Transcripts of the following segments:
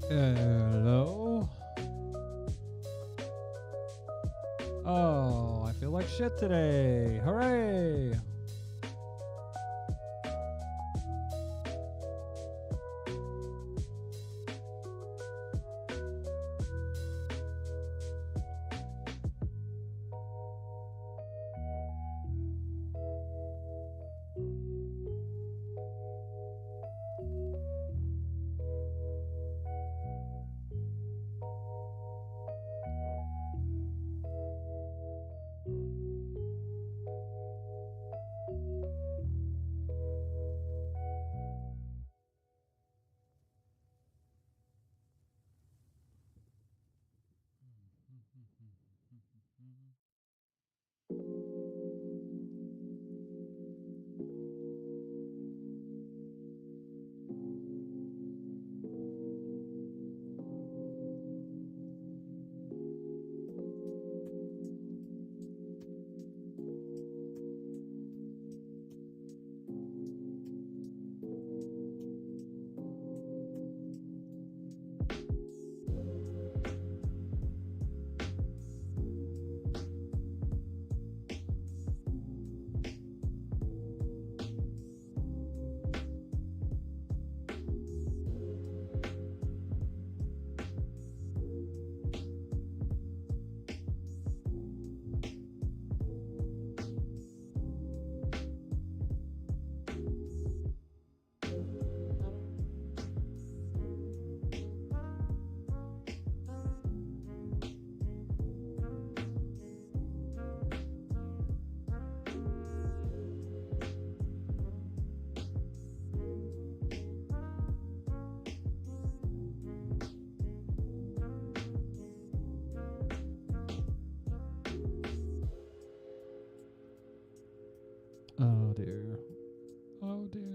Hello. Oh, I feel like shit today. Hooray! Oh dear. Oh dear.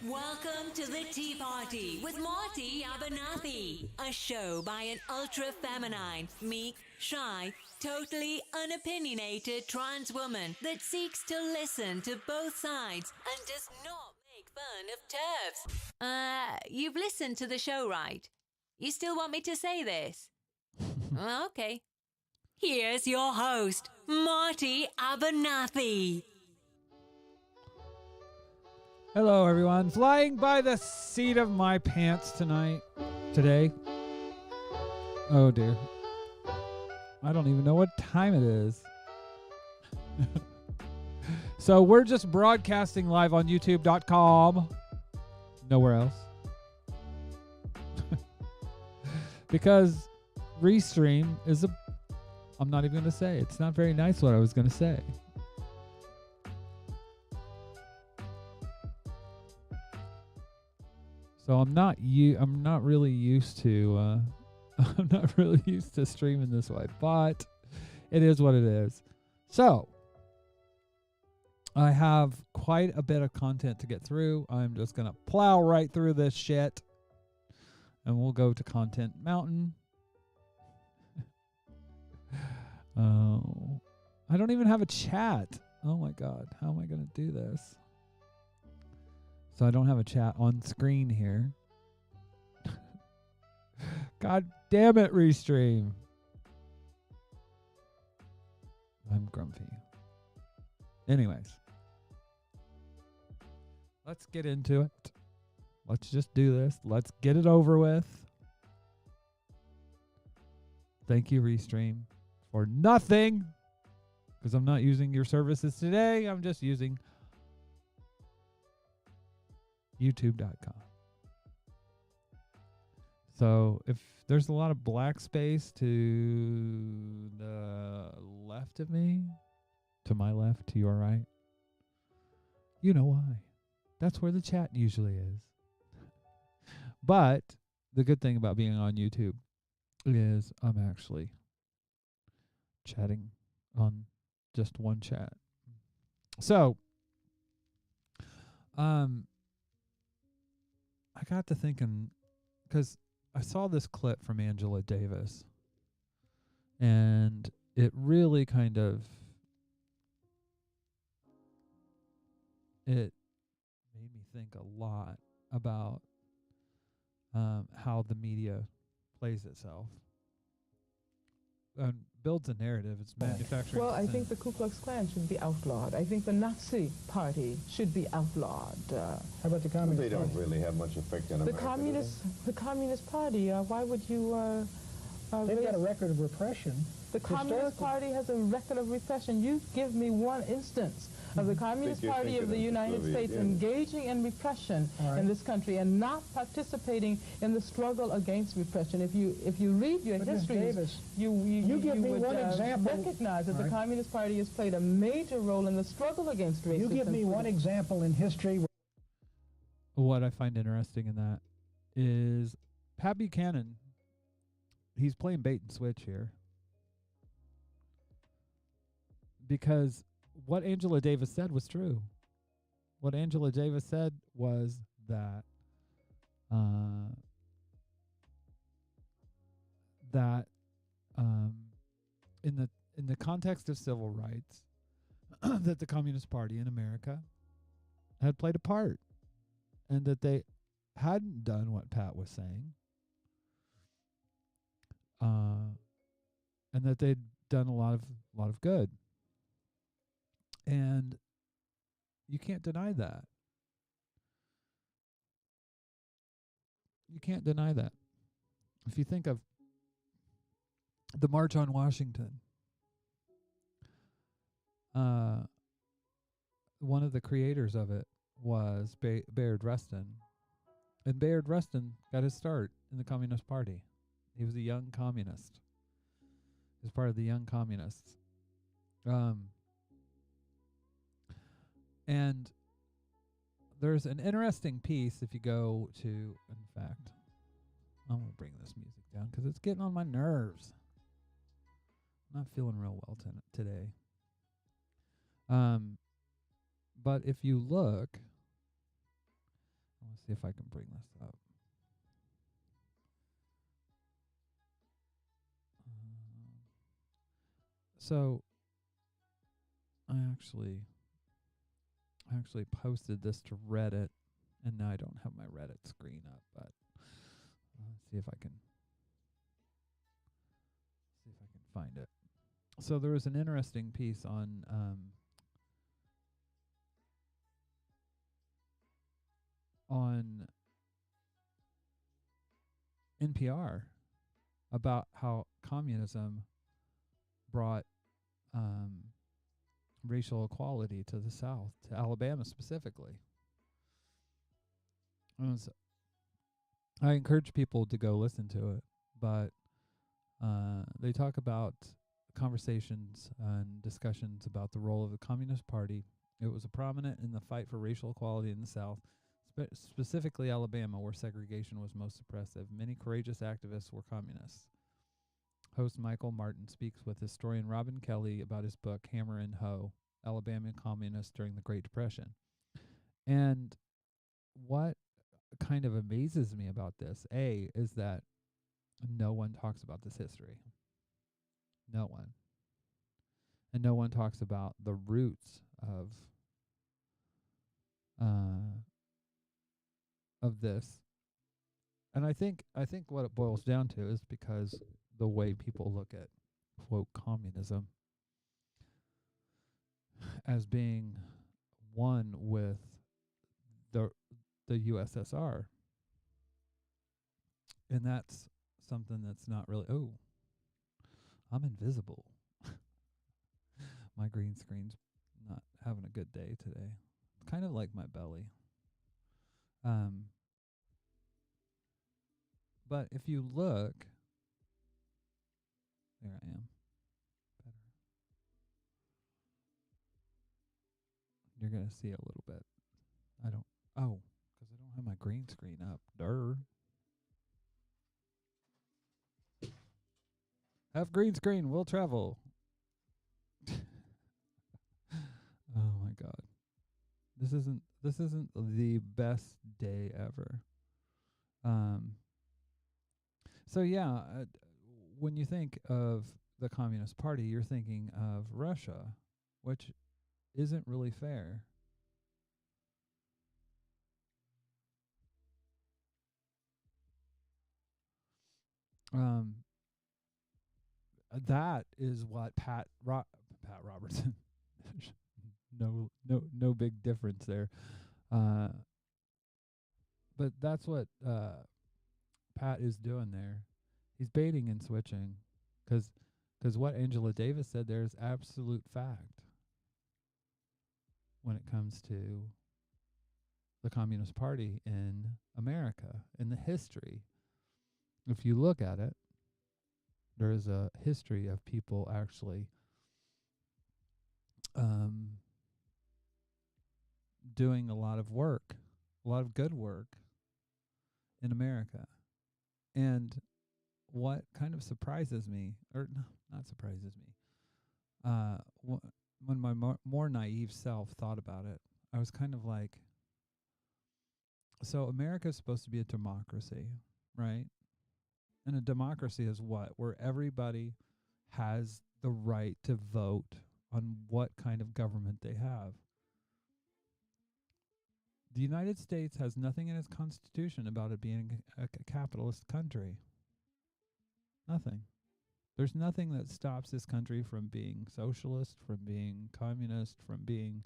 Welcome to the Tea Party with Marty Abernathy, a show by an ultra-feminine, meek, shy, totally unopinionated trans woman that seeks to listen to both sides and does not make fun of TERFs. You've listened to the show, right? You still want me to say this? Okay. Here's your host, Marty Abernathy. Hello, everyone. Flying by the seat of my pants today. Oh dear. I don't even know what time it is. So we're just broadcasting live on youtube.com. Nowhere else. Because Restream is I'm not even going to say. It's not very nice what I was going to say. So I'm not really used to I'm not really used to streaming this way, but it is what it is. So I have quite a bit of content to get through. I'm just going to plow right through this shit and we'll go to Content Mountain. Oh, I don't even have a chat. Oh my God, how am I going to do this? So I don't have a chat on screen here. God damn it, Restream. I'm grumpy. Anyways, let's get into it. Let's just do this. Let's get it over with. Thank you, Restream, for nothing, because I'm not using your services today. I'm just using youtube.com. So if there's a lot of black space to the left of me, to my left, to your right, you know why. That's where the chat usually is. But the good thing about being on YouTube is I'm actually chatting on just one chat. So, I got to thinking, because I saw this clip from Angela Davis, and it really kind of, it made me think a lot about how the media plays itself and builds a narrative. It's manufacturing. Well, I think the Ku Klux Klan should be outlawed. I think the Nazi Party should be outlawed. How about the Communist They don't Party? really have much effect on The America. Communist Party. Why would you? They've got a record of repression. The Communist Party has a record of repression. You give me one instance of the Communist you're Party of thinking the of United Soviet States Union. engaging in repression All right. in this country and not participating in the struggle against repression. If you read your But Ms. history, Davis, you give me would one example. recognize that All the right. Communist Party has played a major role in the struggle against racism. You give me one example in history. What I find interesting in that is Pat Buchanan, he's playing bait and switch here. Because what Angela Davis said was true. What Angela Davis said was that in the context of civil rights, that the Communist Party in America had played a part, and that they hadn't done what Pat was saying, and that they'd done a lot of good. And you can't deny that. You can't deny that. If you think of the March on Washington, one of the creators of it was Bayard Rustin. And Bayard Rustin got his start in the Communist Party. He was a young communist. He was part of the Young Communists. And there's an interesting piece if you go to, in fact, I'm going to bring this music down because it's getting on my nerves. I'm not feeling real well today. But if you look, let's see if I can bring this up. So I actually posted this to Reddit, and now I don't have my Reddit screen up, but let's see if I can find it. So there was an interesting piece on NPR about how communism brought racial equality to the South, to Alabama specifically. And I encourage people to go listen to it, but they talk about conversations and discussions about the role of the Communist Party. It was prominent in the fight for racial equality in the South, specifically Alabama, where segregation was most oppressive. Many courageous activists were communists. Host Michael Martin speaks with historian Robin Kelly about his book, Hammer and Hoe, Alabama Communists During the Great Depression. And what kind of amazes me about this, is that no one talks about this history. No one. And no one talks about the roots uh, of this. And I think what it boils down to is because the way people look at quote communism as being one with the USSR, and that's something that's not really. Oh, I'm invisible. My green screen's not having a good day today. It's kind of like my belly. But if you look, there I am. Better. You're gonna see a little bit. I don't. Oh, because I don't have my green screen up. Durr. Have green screen. We'll travel. Oh my God. This isn't the best day ever. So yeah, when you think of the Communist Party, you're thinking of Russia, which isn't really fair. That is what Pat Robertson. no big difference there. But that's what Pat is doing there. He's baiting and switching, because what Angela Davis said there is absolute fact when it comes to the Communist Party in America, in the history. If you look at it, there is a history of people actually doing a lot of work, a lot of good work in America. And what kind of surprises me, or no, not surprises me, when my more naive self thought about it, I was kind of like, so America is supposed to be a democracy, right? And a democracy is what? Where everybody has the right to vote on what kind of government they have. The United States has nothing in its constitution about it being a capitalist country. Nothing. There's nothing that stops this country from being socialist, from being communist, from being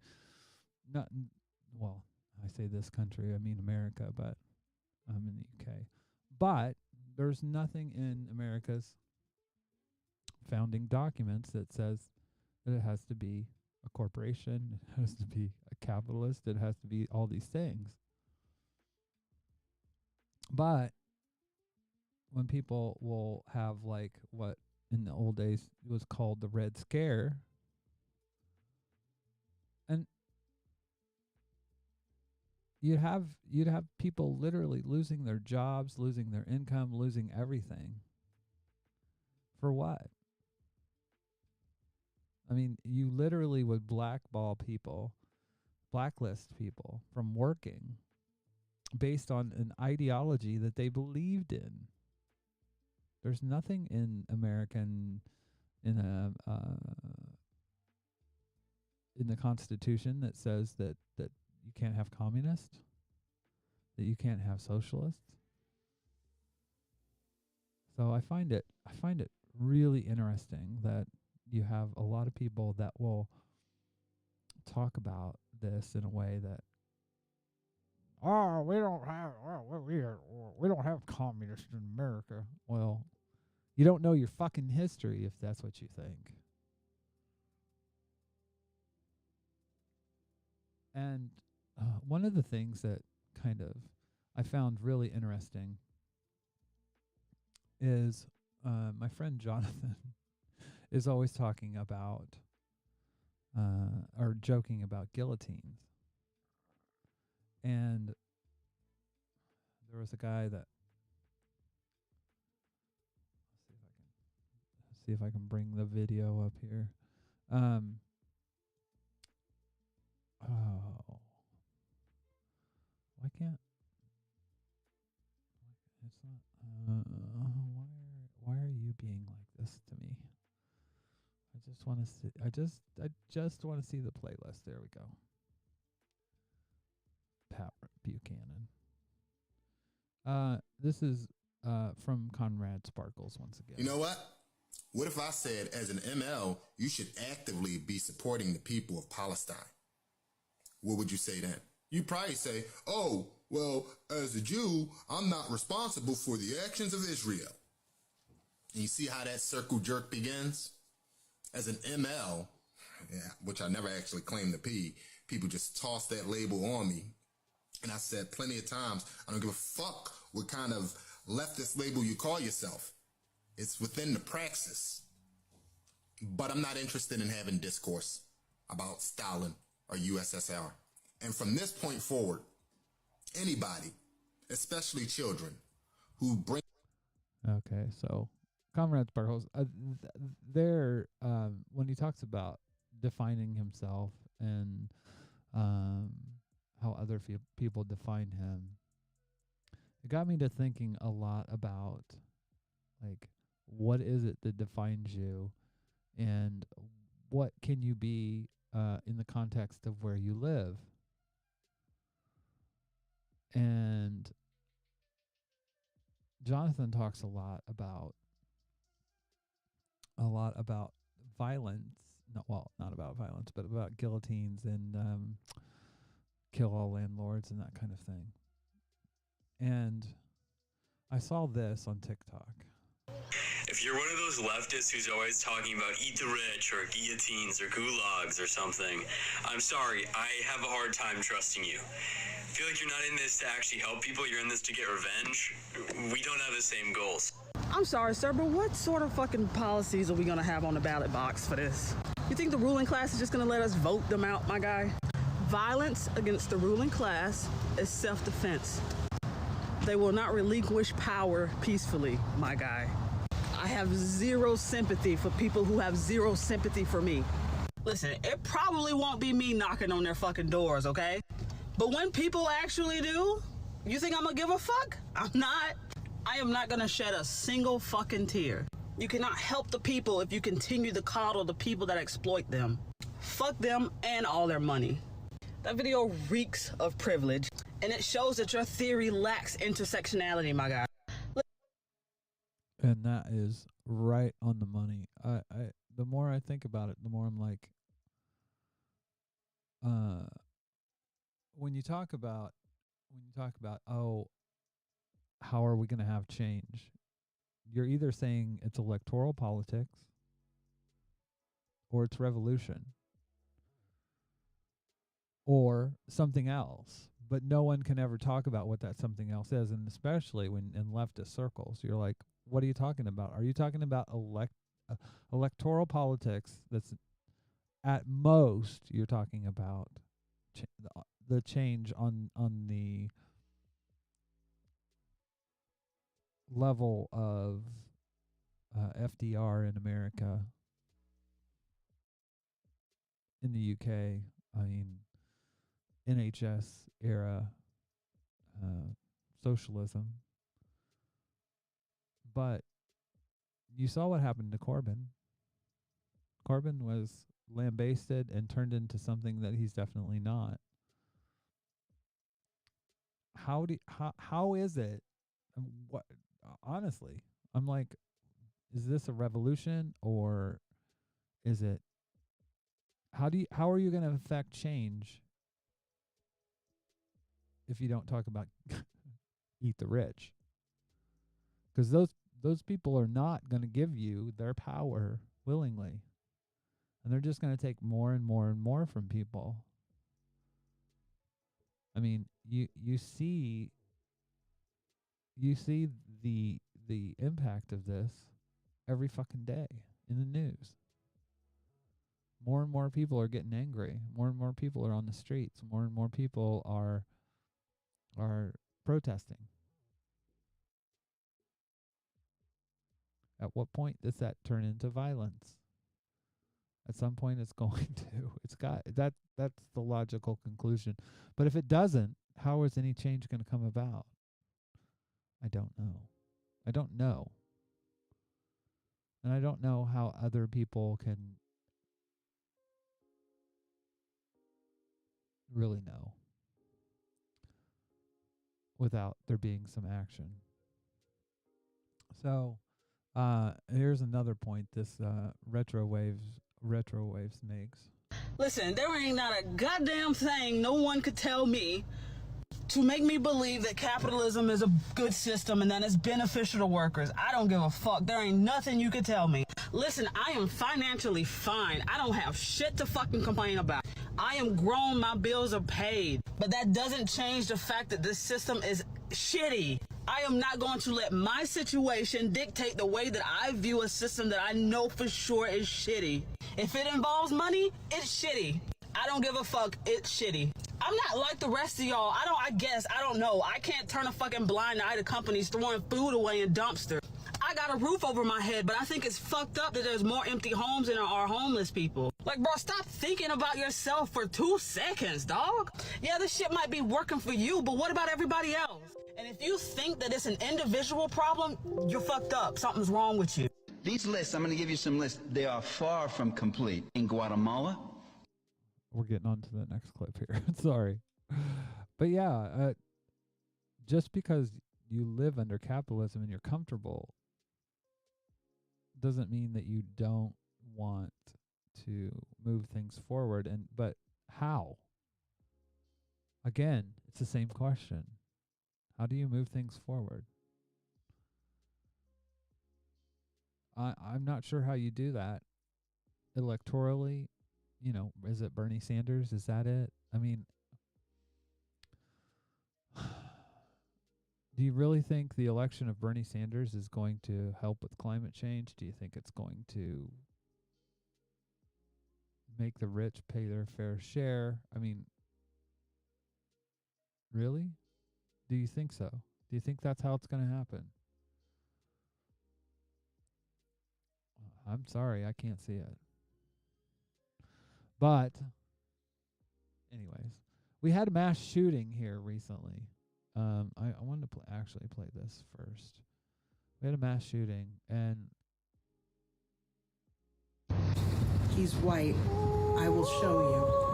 not, well, I say this country, I mean America, but I'm in the UK. But there's nothing in America's founding documents that says that it has to be a corporation, it has to be a capitalist, it has to be all these things. But when people will have like what in the old days was called the Red Scare, and you'd have people literally losing their jobs, losing their income, losing everything. For what? I mean, you literally would blackball people, blacklist people from working based on an ideology that they believed in. There's nothing in American in the Constitution that says that you can't have communists, that you can't have socialists. So I find it really interesting that you have a lot of people that will talk about this in a way that, oh, we don't have communists in America. Well, you don't know your fucking history if that's what you think. And one of the things that kind of I found really interesting is my friend Jonathan is always talking about or joking about guillotines. And there was a guy that, see if I can bring the video up here. Oh, why can't? It's not. Why are you being like this to me? just want to see. I just want to see the playlist. There we go. Pat Buchanan. This is from Conrad Sparkles once again. You know what? What if I said, as an ML, you should actively be supporting the people of Palestine? What would you say then? You'd probably say, oh, well, as a Jew, I'm not responsible for the actions of Israel. And you see how that circle jerk begins? As an ML, which I never actually claimed to be, people just toss that label on me. And I said plenty of times, I don't give a fuck what kind of leftist label you call yourself. It's within the praxis. But I'm not interested in having discourse about Stalin or USSR. And from this point forward, anybody, especially children, who bring... Okay, so Comrade Sparkles, there, when he talks about defining himself and how other people define him, it got me to thinking a lot about, like, what is it that defines you, and what can you be in the context of where you live? And Jonathan talks a lot about violence. Not about violence, but about guillotines and kill all landlords and that kind of thing. And I saw this on TikTok. If you're one of those leftists who's always talking about eat the rich or guillotines or gulags or something, I'm sorry, I have a hard time trusting you. I feel like you're not in this to actually help people, you're in this to get revenge. We don't have the same goals. I'm sorry, sir, but what sort of fucking policies are we gonna have on the ballot box for this? You think the ruling class is just gonna let us vote them out, my guy? Violence against the ruling class is self-defense. They will not relinquish power peacefully, my guy. I have zero sympathy for people who have zero sympathy for me. Listen, it probably won't be me knocking on their fucking doors, okay? But when people actually do, you think I'm gonna give a fuck? I'm not. I am not gonna shed a single fucking tear. You cannot help the people if you continue to coddle the people that exploit them. Fuck them and all their money. That video reeks of privilege, and it shows that your theory lacks intersectionality, my guy. And that is right on the money. The more I think about it, the more I'm like, when you talk about, oh, how are we going to have change? You're either saying it's electoral politics or it's revolution or something else. But no one can ever talk about what that something else is. And especially when in leftist circles, you're like, what are you talking about? Are you talking about electoral politics? That's at most you're talking about the change on the level of FDR in America, in the UK. I mean, NHS era socialism. But you saw what happened to Corbyn. Corbyn was lambasted and turned into something that he's definitely not. How is it? What honestly, I'm like, is this a revolution or is it? How are you going to affect change if you don't talk about eat the rich? Because those people are not going to give you their power willingly. And they're just going to take more and more and more from people. I mean, you see the impact of this every fucking day in the news. More and more people are getting angry. More and more people are on the streets. More and more people are protesting. At what point does that turn into violence? At some point it's going to. It's got that's the logical conclusion. But if it doesn't, how is any change going to come about? I don't know. And I don't know how other people can really know without there being some action. So here's another point this retro waves makes. Listen, there ain't not a goddamn thing no one could tell me to make me believe that capitalism is a good system and that it's beneficial to workers. I don't give a fuck. There ain't nothing you could tell me. Listen, I am financially fine. I don't have shit to fucking complain about. I am grown, my bills are paid. But that doesn't change the fact that this system is shitty. I am not going to let my situation dictate the way that I view a system that I know for sure is shitty. If it involves money, it's shitty. I don't give a fuck, it's shitty. I'm not like the rest of y'all. I don't know. I can't turn a fucking blind eye to companies throwing food away in dumpsters. I got a roof over my head, but I think it's fucked up that there's more empty homes than there are homeless people. Like, bro, stop thinking about yourself for 2 seconds, dog. Yeah, this shit might be working for you, but what about everybody else? And if you think that it's an individual problem, you're fucked up. Something's wrong with you. These lists, I'm going to give you some lists. They are far from complete. In Guatemala, we're getting on to the next clip here. Sorry. But yeah, just because you live under capitalism and you're comfortable doesn't mean that you don't want to move things forward. But how? Again, it's the same question. How do you move things forward? I'm not sure how you do that electorally. You know, is it Bernie Sanders? Is that it? I mean, do you really think the election of Bernie Sanders is going to help with climate change? Do you think it's going to make the rich pay their fair share? I mean, really? Do you think so? Do you think that's how it's going to happen? I'm sorry, I can't see it. But, anyways, we had a mass shooting here recently. I wanted to actually play this first. We had a mass shooting, and he's white. I will show you.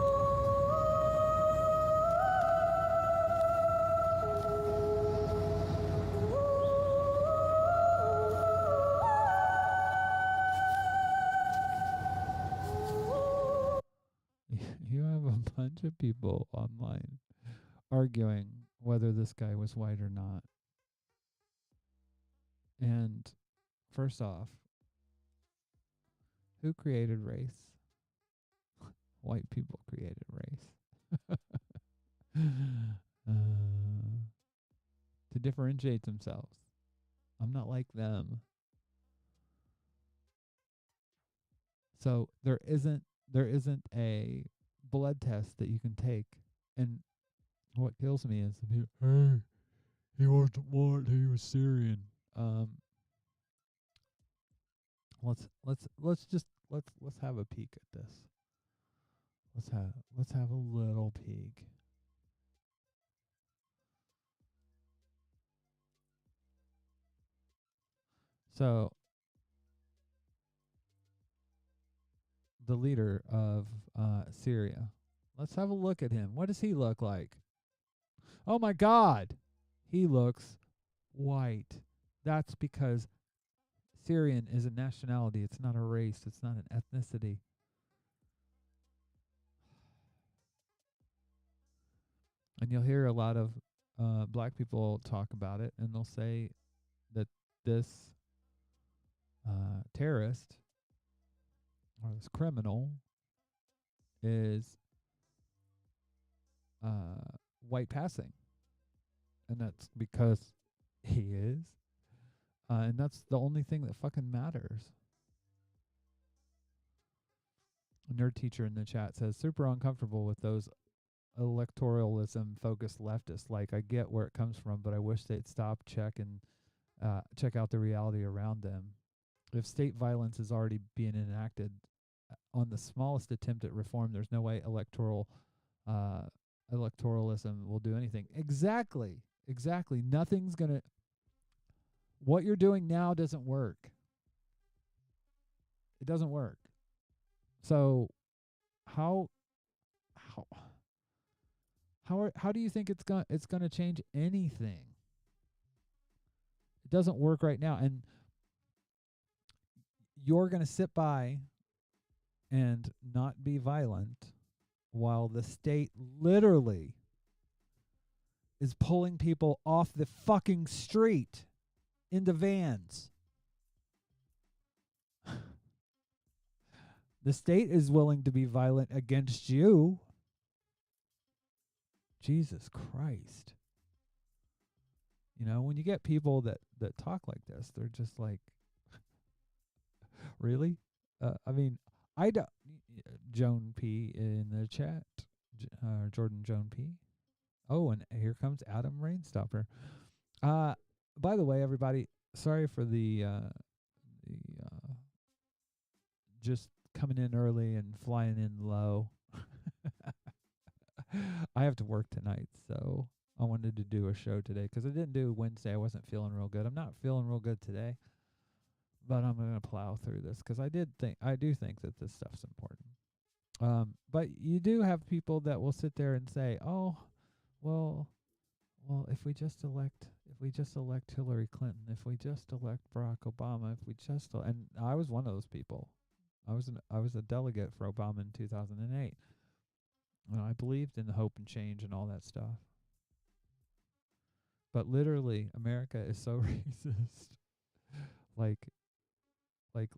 You have a bunch of people online arguing whether this guy was white or not. And first off, who created race? White people created race. To differentiate themselves. I'm not like them. So there isn't a blood test that you can take. And what kills me is, hey, he wasn't white, he was Syrian. Let's have a peek at this. Let's have a little peek. So the leader of Syria. Let's have a look at him. What does he look like? Oh my God, he looks white. That's because Syrian is a nationality. It's not a race. It's not an ethnicity. And you'll hear a lot of black people talk about it, and they'll say that this terrorist or this criminal is white passing. And that's because he is. And that's the only thing that fucking matters. A nerd teacher in the chat says, super uncomfortable with those electoralism-focused leftists. Like, I get where it comes from, but I wish they'd stop, check out the reality around them. If state violence is already being enacted on the smallest attempt at reform, there's no way electoralism will do anything. Exactly. Nothing's going to... What you're doing now doesn't work. It doesn't work. So how How do you think it's gonna change anything? It doesn't work right now, and you're gonna sit by and not be violent while the state literally is pulling people off the fucking street into vans. The state is willing to be violent against you. Jesus Christ. You know, when you get people that talk like this, they're just like, really? I mean, I don't. Joan P. in the chat. Jordan Joan P. Oh, and here comes Adam Rainstopper. By the way, everybody, sorry for the just coming in early and flying in low. I have to work tonight, so I wanted to do a show today because I didn't do Wednesday. I wasn't feeling real good. I'm not feeling real good today, but I'm going to plow through this because I do think that this stuff's important. But you do have people that will sit there and say, "Oh, well, if we just elect Hillary Clinton, if we just elect Barack Obama, if we just," and I was one of those people. I was a delegate for Obama in 2008. And I believed in hope and change and all that stuff. But literally, America is so racist. Like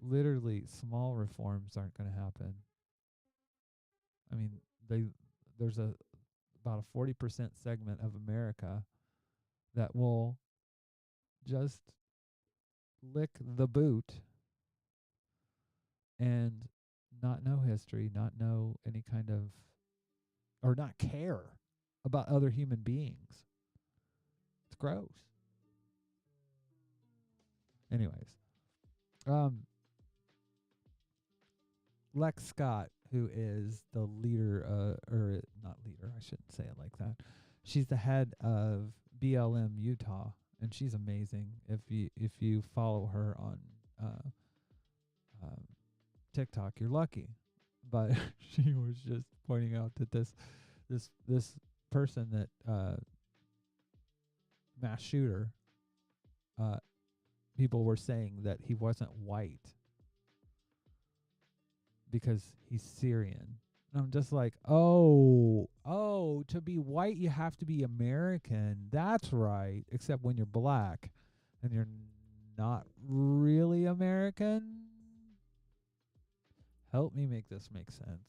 literally, small reforms aren't going to happen. I mean, there's about a 40% segment of America that will just lick the boot and not know history, not know any kind of, or not care about other human beings. It's gross. Anyways, Lex Scott, who is the leader, or not leader, I shouldn't say it like that. She's the head of BLM Utah, and she's amazing. If you follow her on TikTok, you're lucky. But she was just pointing out that this person that mass shooter, people were saying that he wasn't white because he's Syrian. And I'm just like, oh, to be white you have to be American. That's right. Except when you're black and you're not really American. Help me make this make sense.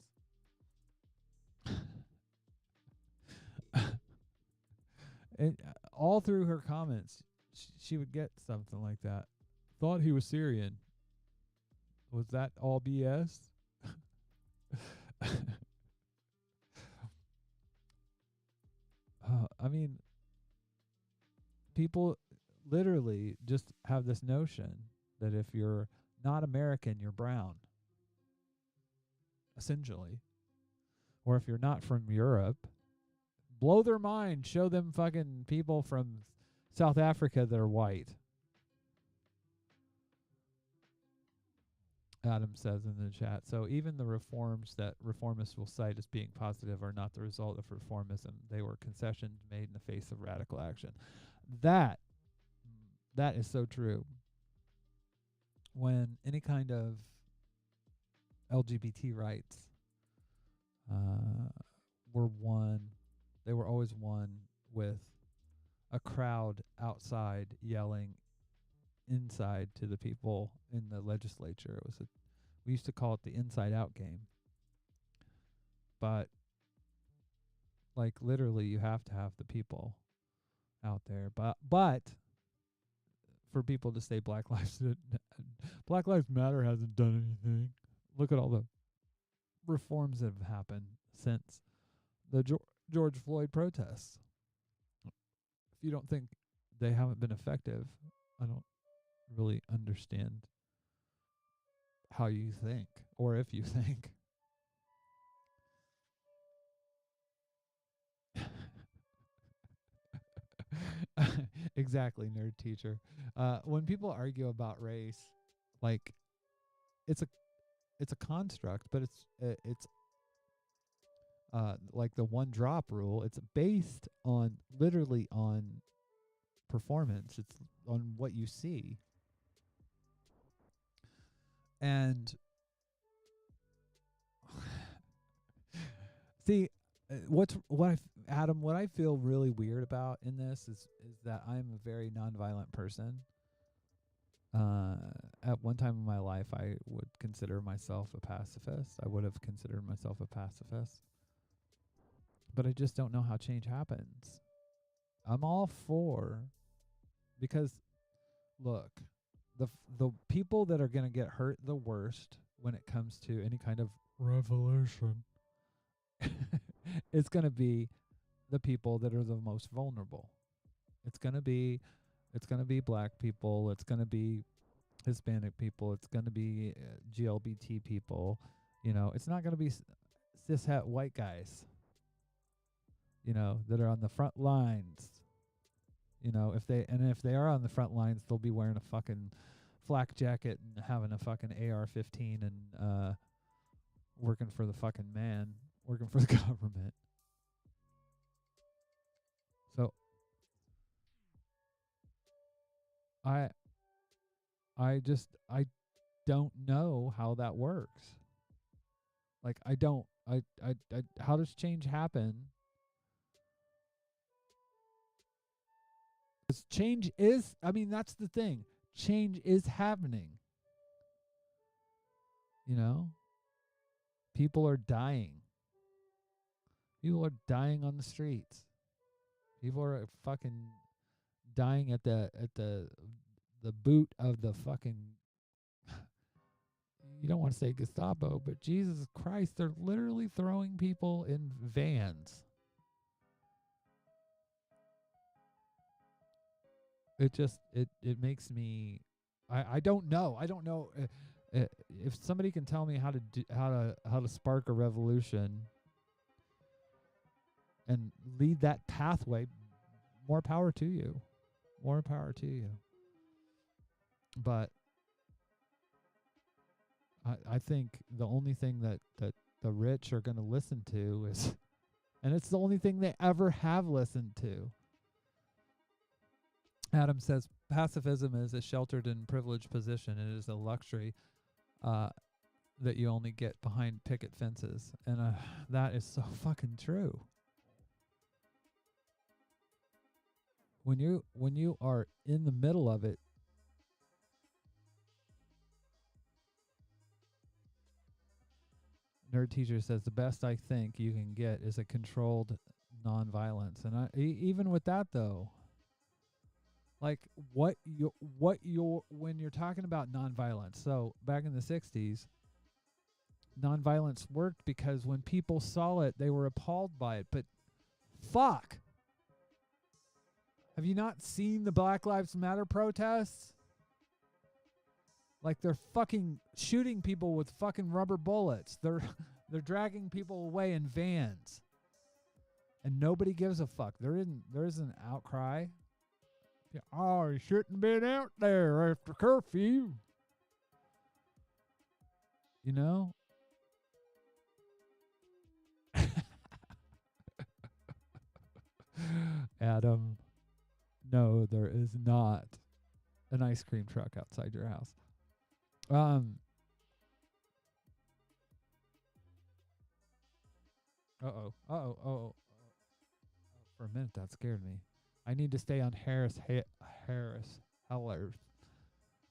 And all through her comments, she would get something like that. Thought he was Syrian. Was that all BS? I mean, people literally just have this notion that if you're not American, you're brown. Essentially. Or if you're not from Europe, blow their mind. Show them fucking people from South Africa that are white. Adam says in the chat. So even the reforms that reformists will cite as being positive are not the result of reformism. They were concessions made in the face of radical action. That is so true. When any kind of LGBT rights were won, they were always won with a crowd outside yelling inside to the people in the legislature. We used to call it the inside out game. But like literally you have to have the people out there. But for people to say Black Lives Matter hasn't done anything. Look at all the reforms that have happened since the George Floyd protests. If you don't think they haven't been effective, I don't really understand how you think, or if you think. Exactly, nerd teacher. When people argue about race, like it's a construct, but it's like the one drop rule. It's based on literally on performance. It's on what you see. And see, what I feel really weird about in this is that I'm a very nonviolent person. At one time in my life, I would consider myself a pacifist. I would have considered myself a pacifist. But I just don't know how change happens. I'm all for, because look, the people that are going to get hurt the worst when it comes to any kind of revolution it's going to be the people that are the most vulnerable. It's going to be black people, it's going to be Hispanic people, it's going to be GLBT people. You know, it's not going to be cishet white guys, you know, that are on the front lines. You know, if they are on the front lines, they'll be wearing a fucking flak jacket and having a fucking AR-15 and working for the fucking man, working for the government. So I don't know how that works. Like I how does change happen? Because change is, I mean, that's the thing. Change is happening. You know? People are dying. People are dying on the streets. People are fucking dying at the boot of the fucking, you don't want to say Gestapo, but Jesus Christ, they're literally throwing people in vans. It makes me, I don't know. I don't know if somebody can tell me how to spark a revolution and lead that pathway, more power to you. More power to you. But I think the only thing that the rich are going to listen to is, and it's the only thing they ever have listened to. Adam says, pacifism is a sheltered and privileged position. It is a luxury that you only get behind picket fences. And that is so fucking true. When you are in the middle of it, Nerd Teacher says the best I think you can get is a controlled nonviolence. And even with that though, like when you're talking about nonviolence. So back in the 60s, nonviolence worked because when people saw it, they were appalled by it. But fuck. Have you not seen the Black Lives Matter protests? Like they're fucking shooting people with fucking rubber bullets. They're dragging people away in vans. And nobody gives a fuck. There is an outcry. Oh, you shouldn't have been out there after curfew. You know? Adam, no, there is not an ice cream truck outside your house. For a minute that scared me. I need to stay on Harris Heller's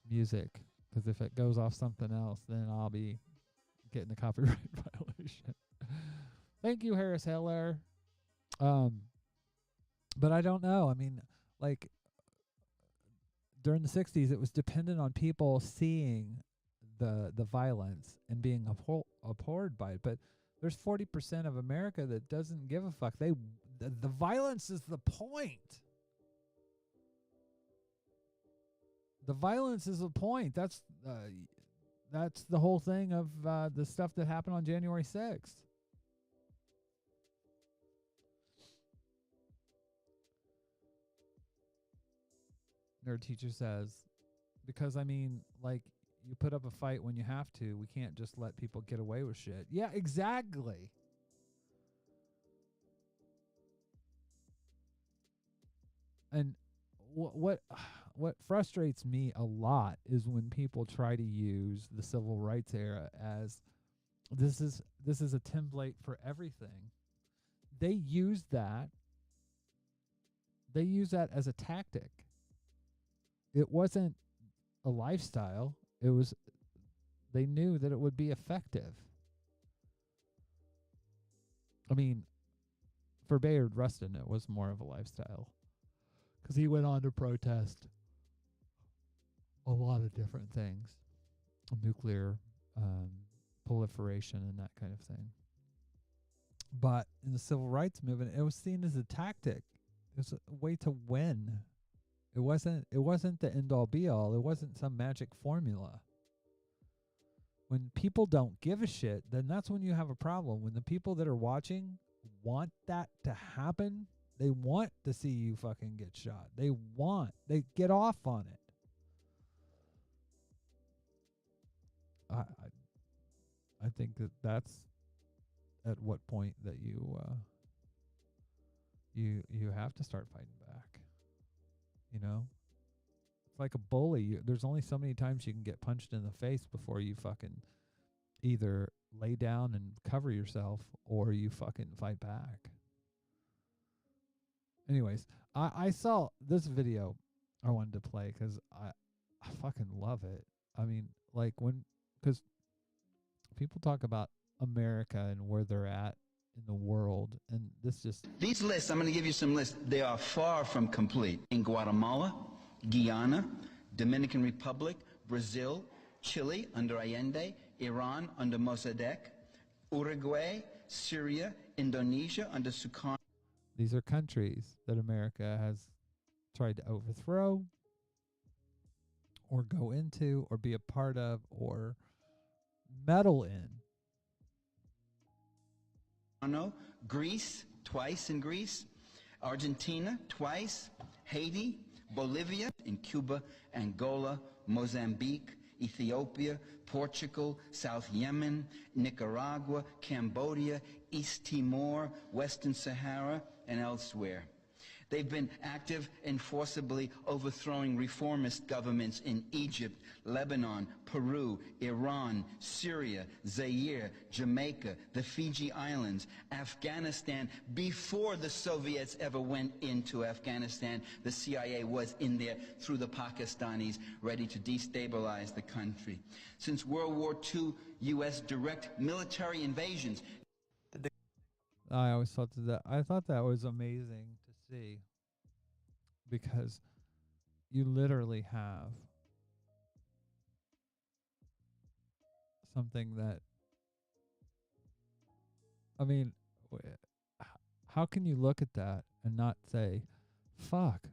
music, because if it goes off something else, then I'll be getting a copyright violation. Thank you, Harris Heller. But I don't know. I mean, like during the 60s, it was dependent on people seeing the violence and being abhorred by it. But there's 40% of America that doesn't give a fuck. The violence is the point. The violence is the point. That's the whole thing of the stuff that happened on January 6th. Nerd Teacher says, because I mean, like, you put up a fight when you have to. We can't just let people get away with shit. Yeah, exactly. And what frustrates me a lot is when people try to use the civil rights era as this is a template for everything. They use that as a tactic. It wasn't a lifestyle. They knew that it would be effective. I mean, for Bayard Rustin, it was more of a lifestyle because he went on to protest a lot of different things, nuclear proliferation and that kind of thing. But in the civil rights movement, it was seen as a tactic. It was a way to win. It wasn't the end all be all. It wasn't some magic formula. When people don't give a shit, then that's when you have a problem. When the people that are watching want that to happen, they want to see you fucking get shot. They get off on it. I think that's at what point that you have to start fighting back. You know, it's like a bully. There's only so many times you can get punched in the face before you fucking either lay down and cover yourself or you fucking fight back. Anyways, I saw this video I wanted to play because I fucking love it. I mean, like because people talk about America and where they're at in the world, and These lists, I'm going to give you some lists. They are far from complete. In Guatemala, Guyana, Dominican Republic, Brazil, Chile under Allende, Iran under Mossadegh, Uruguay, Syria, Indonesia under Sukarno. These are countries that America has tried to overthrow or go into or be a part of or meddle in. Greece, twice in Greece, Argentina, twice, Haiti, Bolivia, in Cuba, Angola, Mozambique, Ethiopia, Portugal, South Yemen, Nicaragua, Cambodia, East Timor, Western Sahara, and elsewhere. They've been active in forcibly overthrowing reformist governments in Egypt, Lebanon, Peru, Iran, Syria, Zaire, Jamaica, the Fiji Islands, Afghanistan. Before the Soviets ever went into Afghanistan, the CIA was in there through the Pakistanis, ready to destabilize the country. Since World War II, U.S. direct military invasions. I always thought that was amazing to see, because you literally have something that, I mean, how can you look at that and not say, fuck,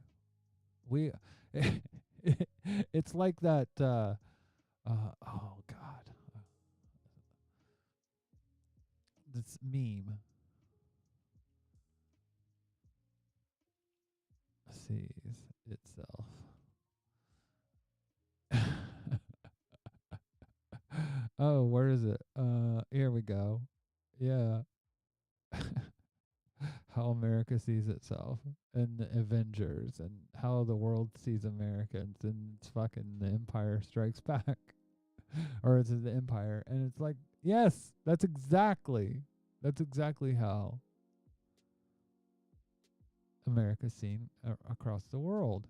it's like that, oh God, this meme. Sees itself. Oh, where is it? Here we go. Yeah. How America sees itself and the Avengers, and how the world sees Americans, and it's fucking The Empire Strikes Back. Or it's the Empire. And it's like, yes, that's exactly how America's seen across the world.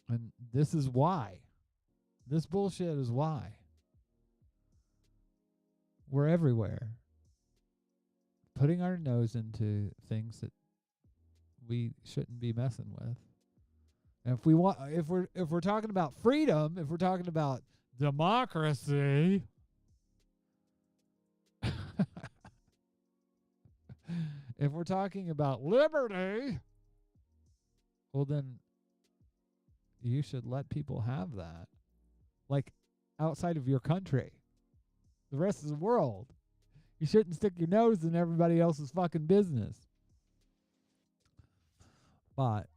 And this is why. This bullshit is why. We're everywhere, putting our nose into things that we shouldn't be messing with. And if we're talking about freedom, if we're talking about democracy, if we're talking about liberty, well then you should let people have that. Like, outside of your country. The rest of the world. You shouldn't stick your nose in everybody else's fucking business. But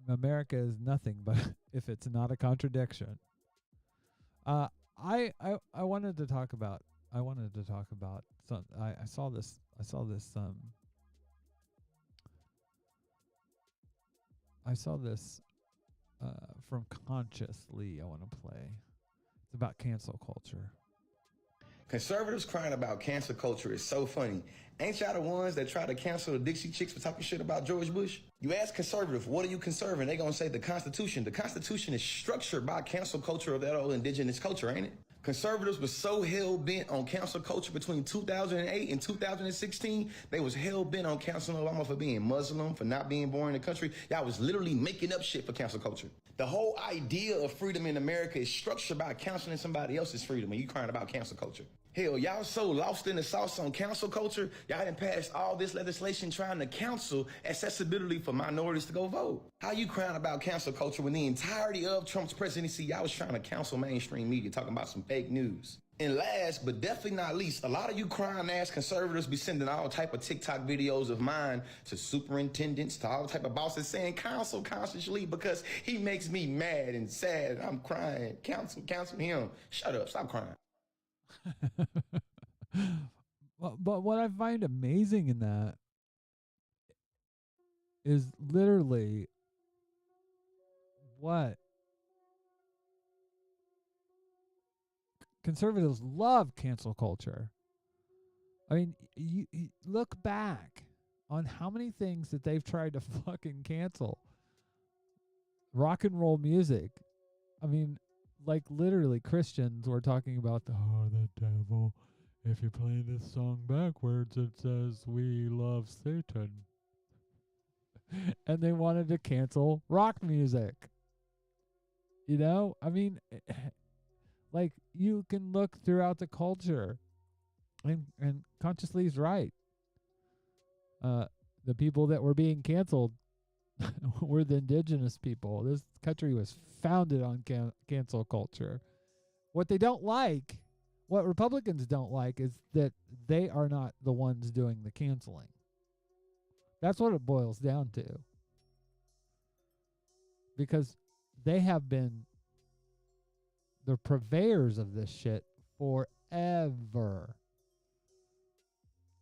America is nothing but if it's not a contradiction. I wanted to talk about I wanted to talk about some. I saw this. I saw this. I saw this from Consciously. I want to play. It's about cancel culture. Conservatives crying about cancel culture is so funny. Ain't y'all the ones that try to cancel the Dixie Chicks for talking shit about George Bush? You ask conservatives, what are you conserving? They gonna say the Constitution. The Constitution is structured by cancel culture of that old indigenous culture, ain't it? Conservatives were so hell-bent on cancel culture between 2008 and 2016, they was hell-bent on canceling Obama for being Muslim, for not being born in the country. Y'all was literally making up shit for cancel culture. The whole idea of freedom in America is structured by canceling somebody else's freedom, and you crying about cancel culture. Hell, y'all so lost in the sauce on cancel culture, y'all done passed all this legislation trying to cancel accessibility for minorities to go vote. How you crying about cancel culture when the entirety of Trump's presidency, y'all was trying to cancel mainstream media, talking about some fake news? And last, but definitely not least, a lot of you crying ass conservatives be sending all type of TikTok videos of mine to superintendents, to all type of bosses saying, counsel Constantly because he makes me mad and sad. I'm crying. Counsel him. Shut up. Stop crying. But what I find amazing in that is literally what conservatives love cancel culture. I mean, you look back on how many things that they've tried to fucking cancel. Rock and roll music. I mean, like literally Christians were talking about the devil. If you play this song backwards, it says we love Satan. And they wanted to cancel rock music. You know? I mean, like you can look throughout the culture. And Consciously is right. The people that were being canceled were the indigenous people. This country was founded on cancel culture. What they don't like, what Republicans don't like, is that they are not the ones doing the canceling. That's what it boils down to. Because they have been the purveyors of this shit forever.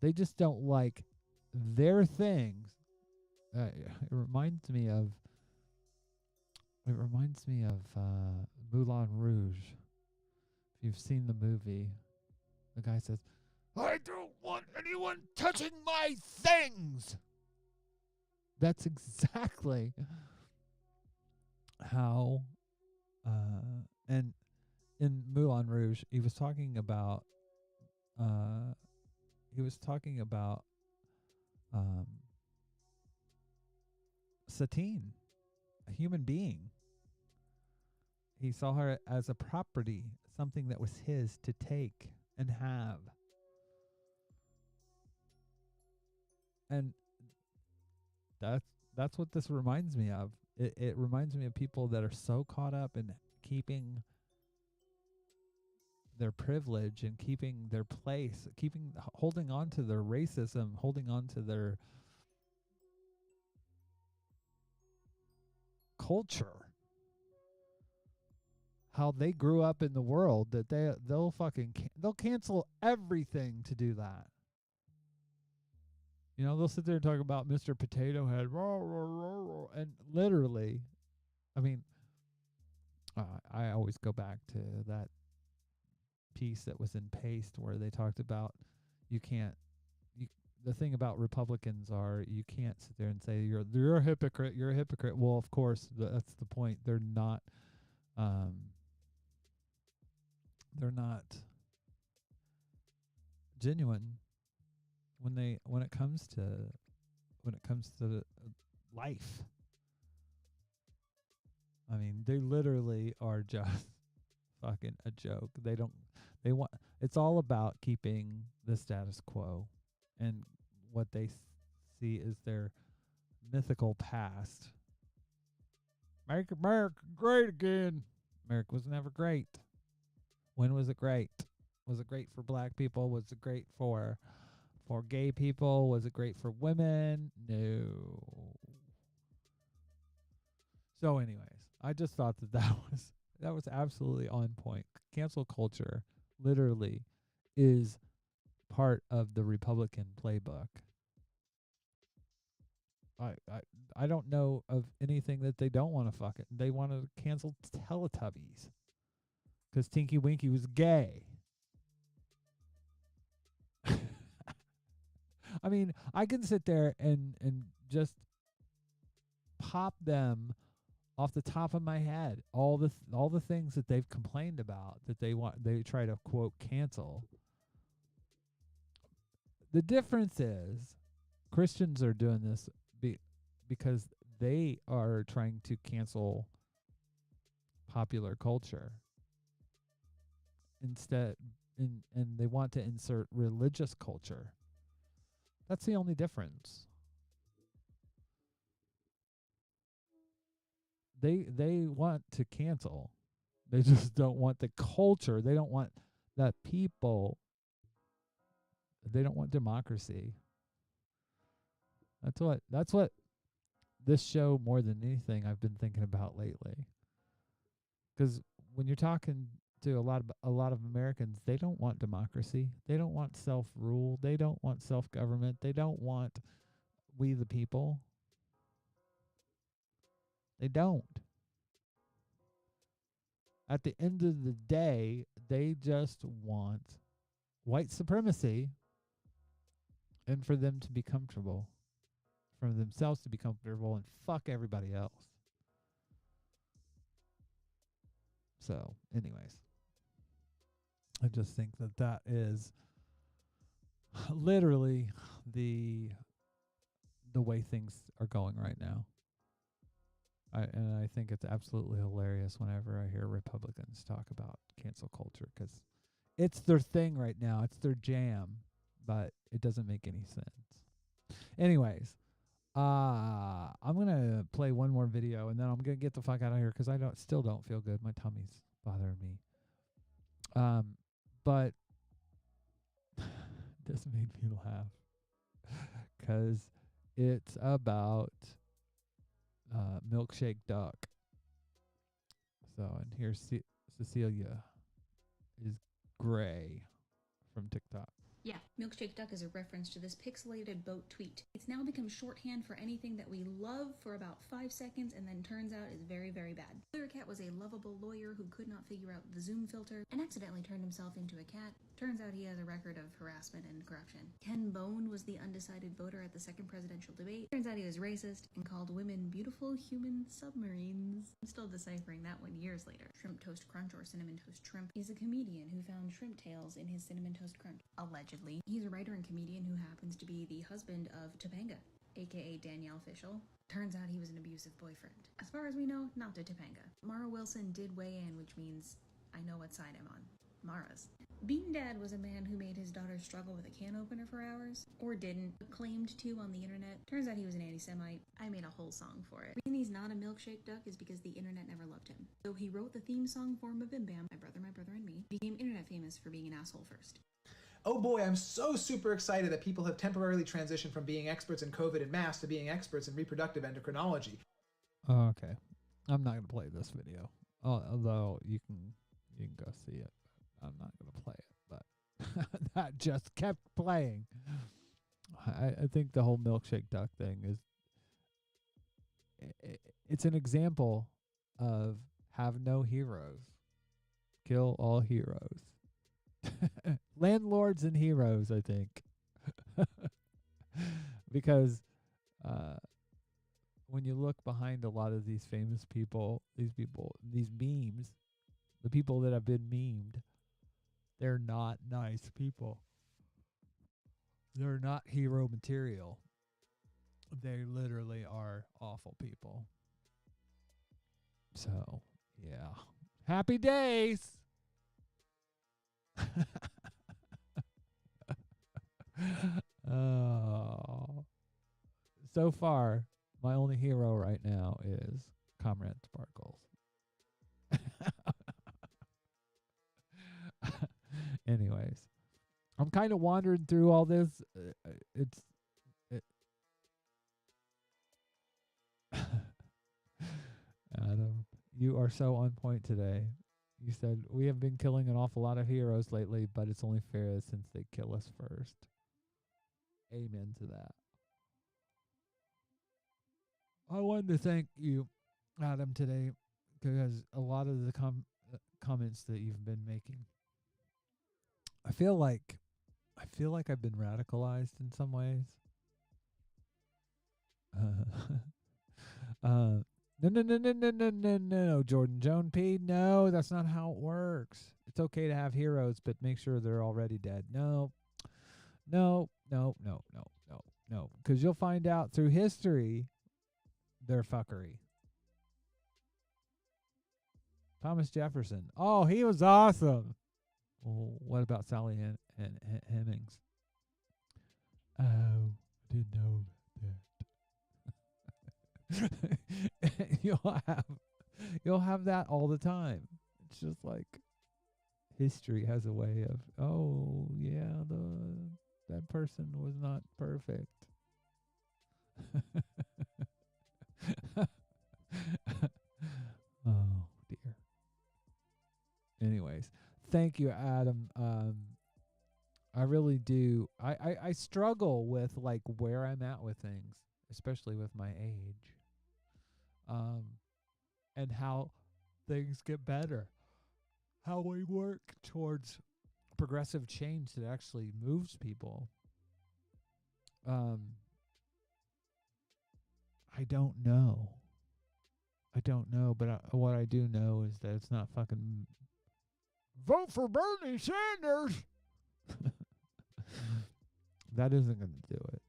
They just don't like their things. It reminds me of Moulin Rouge. If you've seen the movie, the guy says, "I don't want anyone touching my things." That's exactly how. And in Moulin Rouge, he was talking about. Satine, a human being. He saw her as a property, something that was his to take and have. And that's what this reminds me of. It reminds me of people that are so caught up in keeping their privilege and keeping their place, holding on to their racism, holding on to their culture, how they grew up in the world, that they'll cancel everything to do that. You know, they'll sit there and talk about Mr. Potato Head, and literally, I mean, I always go back to that piece that was in Paste where they talked about the thing about Republicans are you can't sit there and say you're a hypocrite. You're a hypocrite. Well, of course, that's the point. They're not. They're not genuine when it comes to life. I mean, they literally are just fucking a joke. It's all about keeping the status quo, and what they see is their mythical past. Make America great again. America was never great. When was it great? Was it great for black people? Was it great for gay people? Was it great for women? No. So anyways, I just thought that was absolutely on point. Cancel culture literally is part of the Republican playbook. I don't know of anything that they don't want to fucking. They want to cancel Teletubbies because Tinky Winky was gay. I mean, I can sit there and just pop them off the top of my head all the things that they've complained about that they try to quote cancel. The difference is Christians are doing this because they are trying to cancel popular culture instead, and they want to insert religious culture. That's the only difference. They want to cancel. They just don't want the culture. They don't want that people. They don't want democracy. That's what this show more than anything I've been thinking about lately. Because when you're talking to a lot of Americans, they don't want democracy. They don't want self-rule. They don't want self-government. They don't want we the people. They don't. At the end of the day, they just want white supremacy and for them to be comfortable, for themselves to be comfortable and fuck everybody else. So, anyways, I just think that is literally the way things are going right now. And I think it's absolutely hilarious whenever I hear Republicans talk about cancel culture because it's their thing right now. It's their jam, but it doesn't make any sense. Anyways, I'm going to play one more video and then I'm going to get the fuck out of here because I still don't feel good. My tummy's bothering me. But this made me laugh because it's about Milkshake Duck. So, and here's Cecilia is Gray from TikTok. Yeah, Milkshake Duck is a reference to this pixelated boat tweet. It's now become shorthand for anything that we love for about 5 seconds and then turns out is very, very bad. Lawyer Cat was a lovable lawyer who could not figure out the zoom filter and accidentally turned himself into a cat. Turns out he has a record of harassment and corruption. Ken Bone was the undecided voter at the second presidential debate. Turns out he was racist and called women beautiful human submarines. I'm still deciphering that one years later. Shrimp Toast Crunch or Cinnamon Toast Shrimp is a comedian who found shrimp tails in his Cinnamon Toast Crunch. Allegedly. He's a writer and comedian who happens to be the husband of Topanga, aka Danielle Fishel. Turns out he was an abusive boyfriend. As far as we know, not to Topanga. Mara Wilson did weigh in, which means I know what side I'm on. Mara's. Bean Dad was a man who made his daughter struggle with a can opener for hours, or didn't, but claimed to on the internet. Turns out he was an anti-Semite. I made a whole song for it. The reason he's not a milkshake duck is because the internet never loved him. So he wrote the theme song for Bim Bam, My Brother, and Me, became internet famous for being an asshole first. Oh boy, I'm so super excited that people have temporarily transitioned from being experts in COVID and masks to being experts in reproductive endocrinology. Okay. I'm not going to play this video. Although you can go see it. I'm not going to play it, but that just kept playing. I think the whole milkshake duck thing it's an example of have no heroes. Kill all heroes. Landlords and heroes, I think. Because when you look behind a lot of these famous people, these memes, the people that have been memed, they're not nice people. They're not hero material. They literally are awful people. So, yeah. Happy days! Oh. So far, my only hero right now is Comrade Sparkles. Anyways, I'm kind of wandering through all this. Adam, you are so on point today. You said, we have been killing an awful lot of heroes lately, but it's only fair since they kill us first. Amen to that. I wanted to thank you, Adam, today, because a lot of the comments that you've been making, I feel like I've been radicalized in some ways. No, Jordan Joan P. No, that's not how it works. It's okay to have heroes, but make sure they're already dead. No. Because you'll find out through history, they're fuckery. Thomas Jefferson. Oh, he was awesome. Well, what about Sally Hemings? Oh, I didn't know that. You'll have that all the time. It's just like history has a way of, oh yeah, that person was not perfect. Oh dear. Anyways, thank you, Adam. I really do. I struggle with like where I'm at with things, especially with my age. And how things get better. How we work towards progressive change that actually moves people. I don't know. But what I do know is that it's not fucking vote for Bernie Sanders. That isn't going to do it.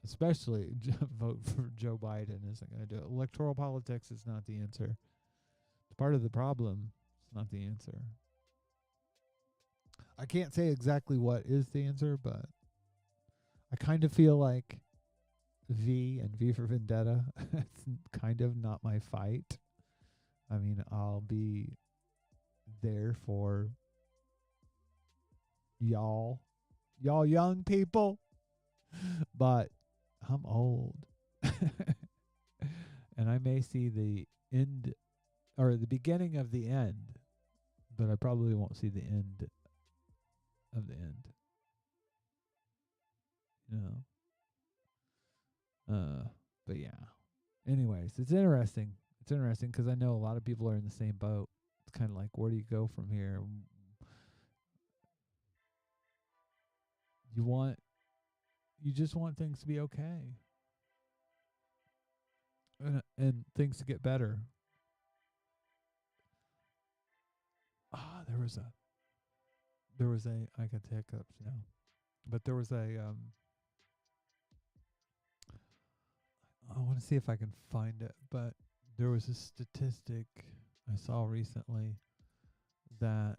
Especially vote for Joe Biden isn't going to do it. Electoral politics is not the answer. It's part of the problem. It's not the answer. I can't say exactly what is the answer, but I kind of feel like V and V for Vendetta, it's kind of not my fight. I mean, I'll be there for y'all young people, but I'm old. And I may see the end or the beginning of the end, but I probably won't see the end of the end. You know? But yeah. Anyways, it's interesting. It's interesting because I know a lot of people are in the same boat. It's kind of like, where do you go from here? You just want things to be okay. And things to get better. There was a I got the hiccups now. But there was a I want to see if I can find it, but there was a statistic I saw recently that,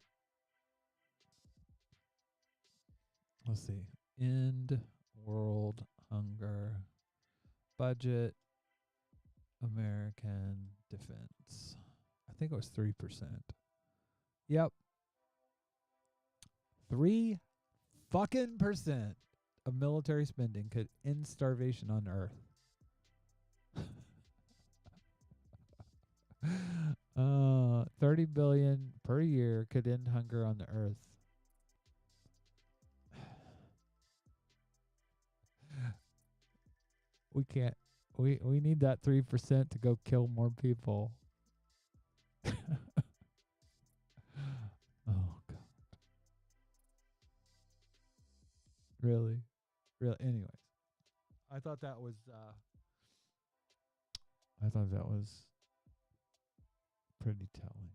let's see, end world hunger, budget, American defense. I think it was 3%. Yep. 3% of military spending could end starvation on Earth. 30 billion per year could end hunger on the Earth. We can't. We need that 3% to go kill more people. Oh God. Really? Anyways, I thought that was pretty telling.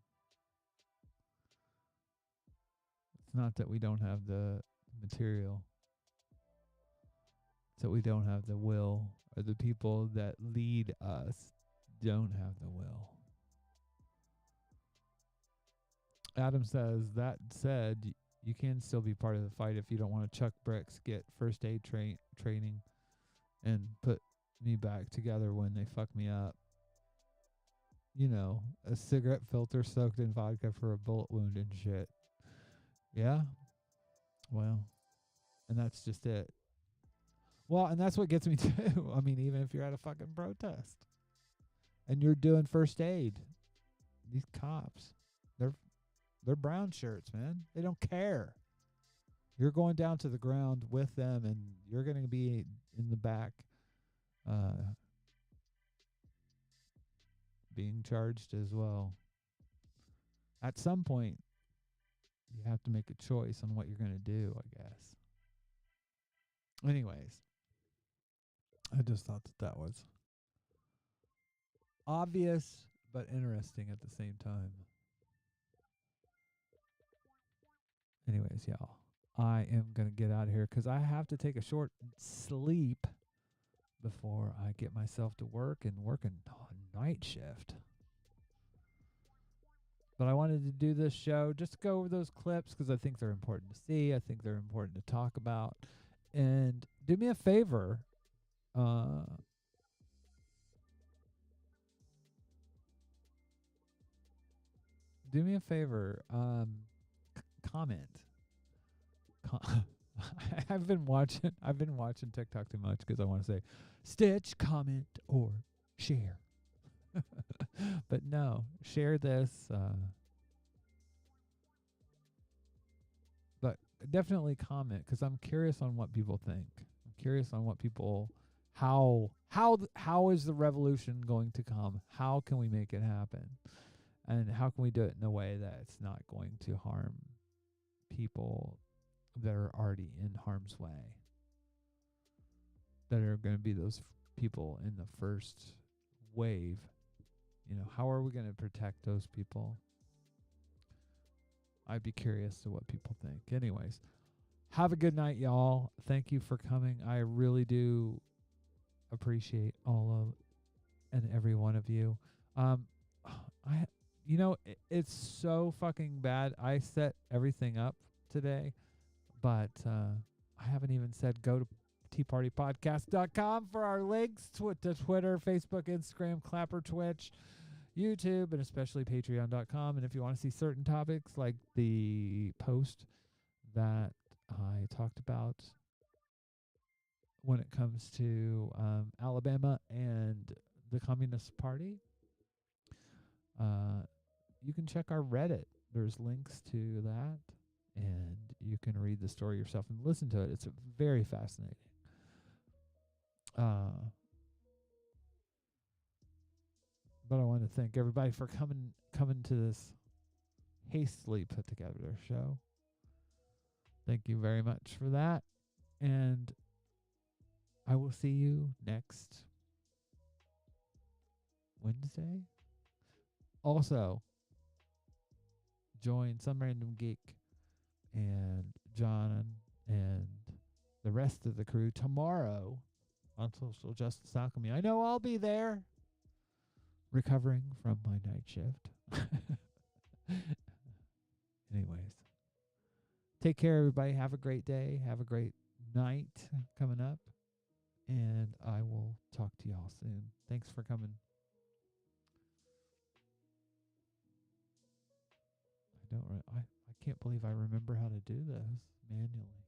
It's not that we don't have the material. It's that we don't have the will, or the people that lead us don't have the will. Adam says, that said, you can still be part of the fight if you don't want to chuck bricks, get first aid training, and put me back together when they fuck me up. You know, a cigarette filter soaked in vodka for a bullet wound and shit. Yeah? Well, and that's just it. Well, and that's what gets me too. I mean, even if you're at a fucking protest and you're doing first aid, these cops, they're brown shirts, man. They don't care. You're going down to the ground with them, and you're going to be in the back being charged as well. At some point, you have to make a choice on what you're going to do, I guess. Anyways, I just thought that was obvious but interesting at the same time. Anyways, y'all, I am going to get out of here because I have to take a short sleep before I get myself to work and work a night shift. But I wanted to do this show just to go over those clips because I think they're important to see. I think they're important to talk about. And do me a favor. Do me a favor. Comment. I've been watching TikTok too much because I want to say stitch, comment, or share. But no, share this. But definitely comment because I'm curious on what people think. I'm curious on what people, how is the revolution going to come? How can we make it happen? And how can we do it in a way that's not going to harm people that are already in harm's way? That are going to be those people in the first wave. You know, how are we going to protect those people? I'd be curious to what people think. Anyways, have a good night, y'all. Thank you for coming. I really do appreciate all of and every one of you. It's so fucking bad. I set everything up today, but I haven't even said go to teapartypodcast.com for our links to Twitter, Facebook, Instagram, Clapper, Twitch, YouTube, and especially patreon.com. And if you want to see certain topics like the post that I talked about when it comes to Alabama and the Communist Party, you can check our Reddit. There's links to that, and you can read the story yourself and listen to it. It's very fascinating. But I want to thank everybody for coming to this hastily put together show. Thank you very much for that. And I will see you next Wednesday. Also, join Some Random Geek and John and the rest of the crew tomorrow on Social Justice Alchemy. I know I'll be there, recovering from my night shift. Anyways, take care, everybody. Have a great day. Have a great night coming up. And I will talk to y'all soon. Thanks for coming. I can't believe I remember how to do this manually.